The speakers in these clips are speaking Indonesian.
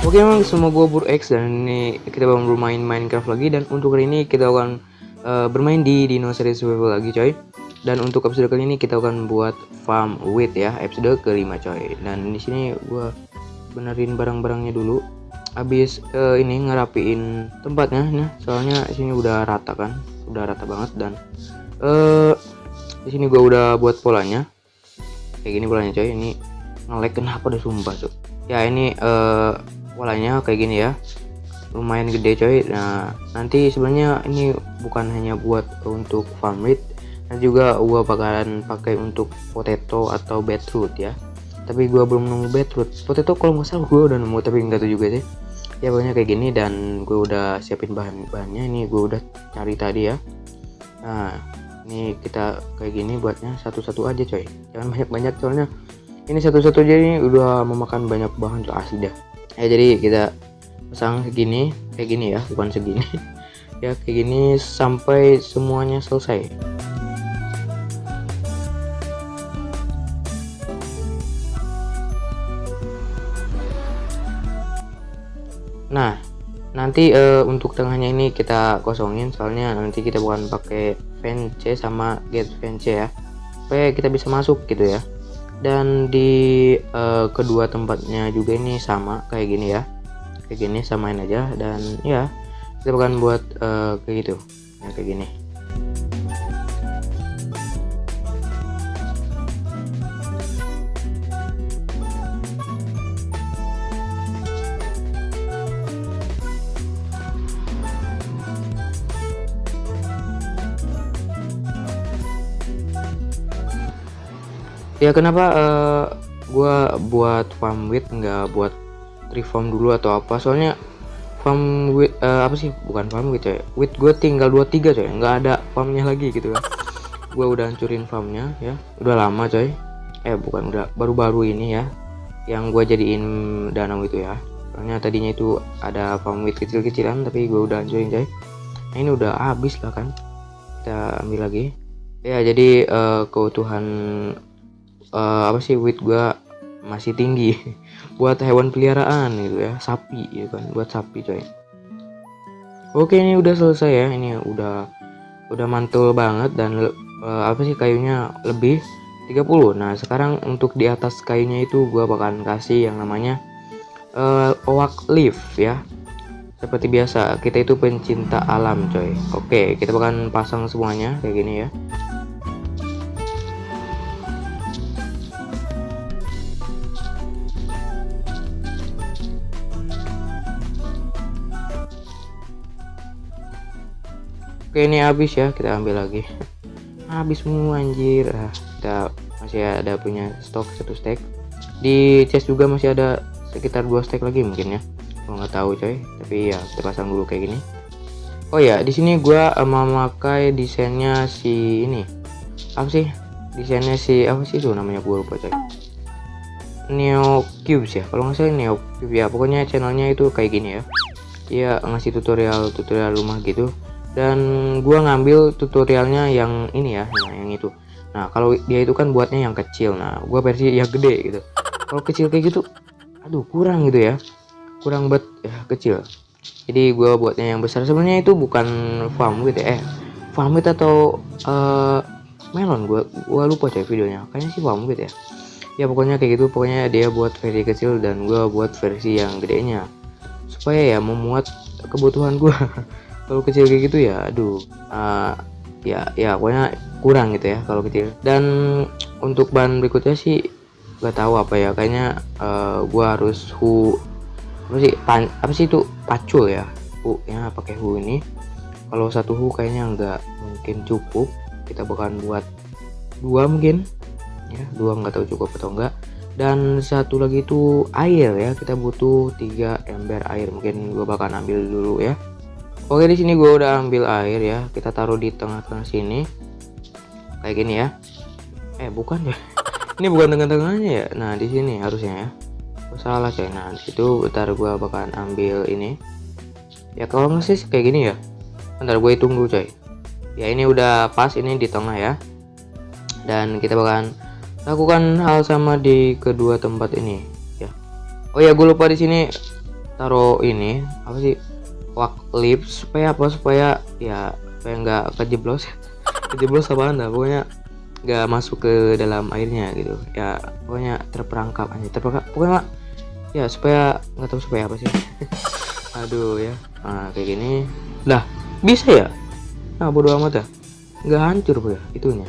Oke, memang semua gue Burx dan ini kita bakal bermain Minecraft lagi, dan untuk hari ini kita akan bermain di Dino Series Survival lagi coy. Dan untuk episode kali ini kita akan buat farm wheat ya, episode kelima coy. Dan di sini gue benerin barang-barangnya dulu. Habis ini ngerapiin tempatnya, nah soalnya sini udah rata kan, udah rata banget. Dan di sini gue udah buat polanya kayak gini polanya coy. Ini nge-lag kenapa udah sumpah tuh ya. Ini polanya kayak gini ya, lumayan gede coy. Nah nanti sebenarnya ini bukan hanya buat untuk farm wheat, dan juga gua bakalan pakai untuk potato atau beetroot ya. Tapi gua belum nemu beetroot. Potato kalau nggak salah gua udah nemu, tapi nggak tahu juga sih ya. Pokoknya kayak gini, dan gue udah siapin bahan-bahannya. Ini gue udah cari tadi ya. Nah ini kita kayak gini buatnya satu-satu aja coy, jangan banyak-banyak soalnya ini satu-satu aja ini udah memakan banyak bahan tuh asli dah ya. Jadi kita pasang segini kayak gini ya, bukan segini ya, kayak gini sampai semuanya selesai. Nah nanti untuk tengahnya ini kita kosongin, soalnya nanti kita bukan pakai vent sama gate vent ya, supaya kita bisa masuk gitu ya. Dan di kedua tempatnya juga ini sama kayak gini ya, kayak gini samain aja. Dan ya kita akan buat kayak gitu ya, kayak gini. Ya kenapa gua buat farm wheat nggak buat tree farm dulu atau apa, soalnya farm wheat apa sih, bukan farm wheat coy, wheat gue tinggal 23 coy, nggak ada farmnya lagi gitu kan. Gua udah hancurin farmnya ya, udah lama coy, bukan, udah baru-baru ini ya yang gua jadiin danau itu ya. Soalnya tadinya itu ada farm wheat kecil-kecilan, tapi gua udah hancurin coy. Nah ini udah habis lah kan, kita ambil lagi ya. Jadi keutuhan apa sih, wheat gua masih tinggi buat hewan peliharaan gitu ya, sapi gitu kan, buat sapi coy. Oke ini udah selesai ya, ini udah mantul banget. Dan apa sih, kayunya lebih 30. Nah sekarang untuk di atas kayunya itu gua bakalan kasih yang namanya oak leaf ya. Seperti biasa kita itu pencinta alam coy. Oke kita bakalan pasang semuanya kayak gini ya. Oke ini habis ya, kita ambil lagi. Habis semua anjir. Kita masih ada punya stok 1 stack. Di chest juga masih ada sekitar 2 stack lagi mungkin ya. Gua nggak tahu coy, tapi ya kita pasang dulu kayak gini. Oh ya, di sini gua memakai desainnya si ini. Apa sih? Desainnya si apa sih itu namanya, gua lupa coy. Neo Cubes ya, kalau nggak salah Neo Cube ya. Pokoknya channelnya itu kayak gini ya. Dia ngasih tutorial rumah gitu. Dan gua ngambil tutorialnya yang ini ya, yang itu. Nah kalau dia itu kan buatnya yang kecil, nah gua versi yang gede gitu. Kalau kecil kayak gitu aduh kurang gitu ya, kurang banget ya kecil. Jadi gua buatnya yang besar. Sebenarnya itu bukan farm wheat ya, farm wheat atau melon, gua lupa coy videonya, kayaknya sih farm wheat ya. Ya pokoknya kayak gitu, pokoknya dia buat versi kecil dan gua buat versi yang gedenya supaya ya memuat kebutuhan gua. Kalau kecil kayak gitu ya aduh, ya pokoknya kurang gitu ya kalau kecil. Dan untuk bahan berikutnya sih gak tahu apa ya, kayaknya gua harus apa sih itu, pacul ya, ya pakai ini. Kalau 1 kayaknya nggak mungkin cukup, kita bakalan buat 2 mungkin ya, 2 nggak tahu cukup atau enggak. Dan 1 lagi itu air ya, kita butuh 3 ember air, mungkin gua bakalan ambil dulu ya. Oke di sini gue udah ambil air ya, kita taruh di tengah-tengah sini kayak gini ya. Bukan ya, ini bukan tengah-tengahnya ya. Nah di sini harusnya ya, salah coy. Nah disitu bentar gue bakalan ambil ini ya, kalau nggak sih kayak gini ya. Bentar gue hitung dulu coy ya. Ini udah pas ini di tengah ya, dan kita bakalan lakukan hal sama di kedua tempat ini ya. Oh ya gue lupa di sini taruh ini apa sih, wak lip supaya apa, supaya ya supaya nggak kejeblos. Kejeblos apaan dah, pokoknya nggak masuk ke dalam airnya gitu ya, pokoknya terperangkap aja, terperangkap pokoknya ya, supaya nggak tahu supaya apa sih. Aduh ya, nah kayak gini lah bisa ya. Nah bodo amat ya, nggak hancur ya itunya.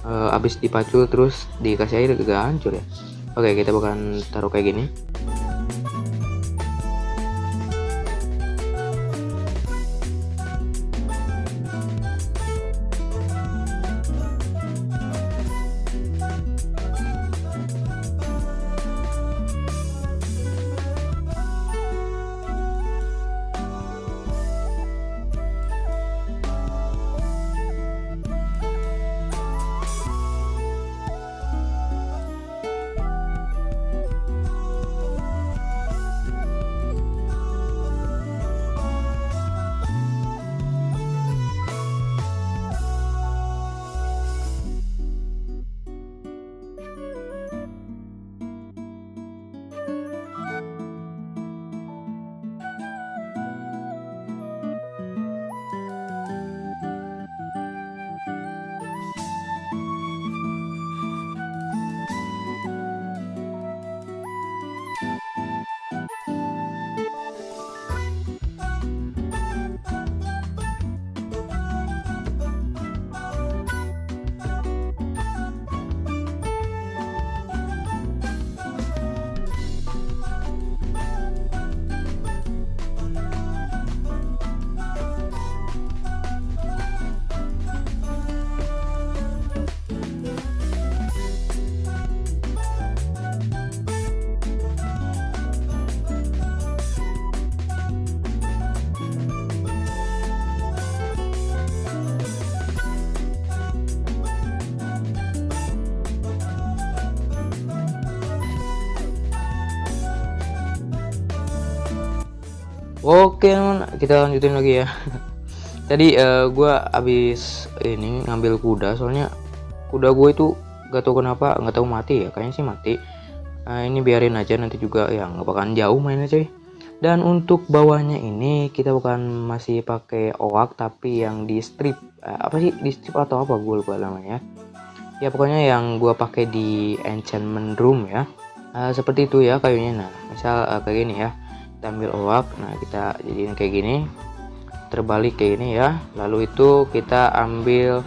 Abis dipacul terus dikasih air gak hancur ya. Oke, kita bakalan taruh kayak gini. Oke, kita lanjutin lagi ya. Tadi gua abis ini ngambil kuda, soalnya kuda gue itu gak tahu kenapa, nggak tahu mati ya, kayaknya sih mati. Ini biarin aja, nanti juga ya nggak bakalan jauh mainnya coy. Dan untuk bawahnya ini kita bukan masih pakai oak, tapi yang di strip, apa sih di strip atau apa gue lupa namanya. Ya pokoknya yang gua pakai di enchantment room ya. Seperti itu ya kayunya. Nah misal kayak gini ya, kita ambil oak, nah kita jadiin kayak gini, terbalik kayak gini ya. Lalu itu kita ambil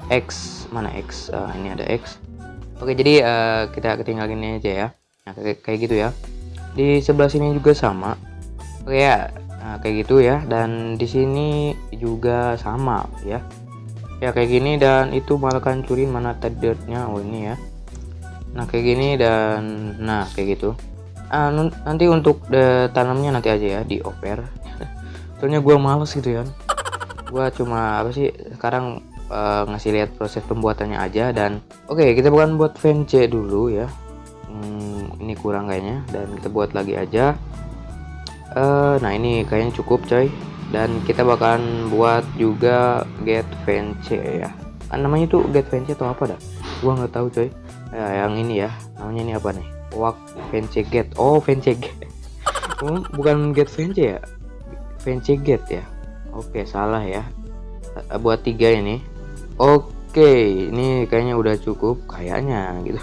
X, mana X, ini ada X. Oke, jadi kita tinggal gini aja ya. Nah kayak gitu ya. Di sebelah sini juga sama. Oke ya, nah, kayak gitu ya. Dan di sini juga sama ya. Ya kayak gini, dan itu malah hancurin mana tadinya. Oh ini ya. Nah kayak gini, dan nah kayak gitu. Nanti untuk tanamnya nanti aja ya di over. Soalnya gue males gitu ya. Gue cuma apa sih sekarang ngasih lihat proses pembuatannya aja. Dan oke, kita bukan buat VNC dulu ya. Ini kurang kayaknya, dan kita buat lagi aja. Nah ini kayaknya cukup coy. Dan kita bakalan buat juga get VNC ya. Namanya tuh get VNC atau apa dah? Gua nggak tahu coy. Yang ini ya, namanya ini apa nih? Wak VNC get. Oh VNC get. Bukan get VNC ya? VNC get ya. Oke, salah ya. Buat 3 ini. Oke, ini kayaknya udah cukup kayaknya gitu.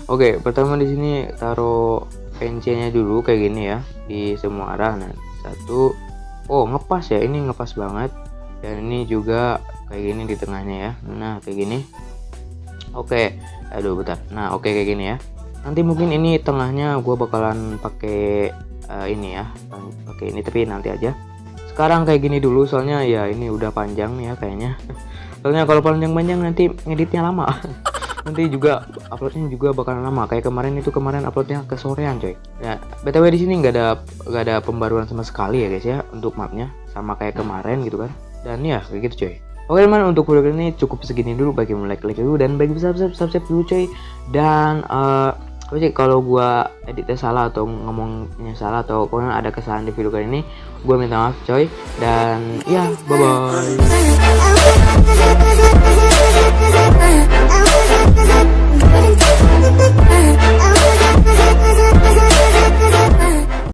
Oke, pertama di sini taruh VNC-nya dulu kayak gini ya, di semua arah. Nah, satu. Oh, ngepas ya, ini ngepas banget. Dan ini juga kayak gini di tengahnya ya. Nah, kayak gini. Oke, aduh bentar. Nah, oke kayak gini ya. Nanti mungkin ini tengahnya gue bakalan pakai ini ya, pakai ini, tapi nanti aja. Sekarang kayak gini dulu, soalnya ya ini udah panjang ya kayaknya. Soalnya kalau panjang-panjang nanti ngeditnya lama. Nanti juga uploadnya juga bakalan lama. Kayak kemarin uploadnya ke sorean coy. Ya btw di sini nggak ada pembaruan sama sekali ya guys ya untuk mapnya, sama kayak kemarin gitu kan. Dan ya kayak gitu coy. Oke teman, untuk video ini cukup segini dulu. Bagi yang like dulu, dan bagi bisa subscribe dulu coy. Dan apa sih, kalau gua editnya salah atau ngomongnya salah atau pokoknya ada kesalahan di video kali ini, gua minta maaf coy. Dan ya bye bye.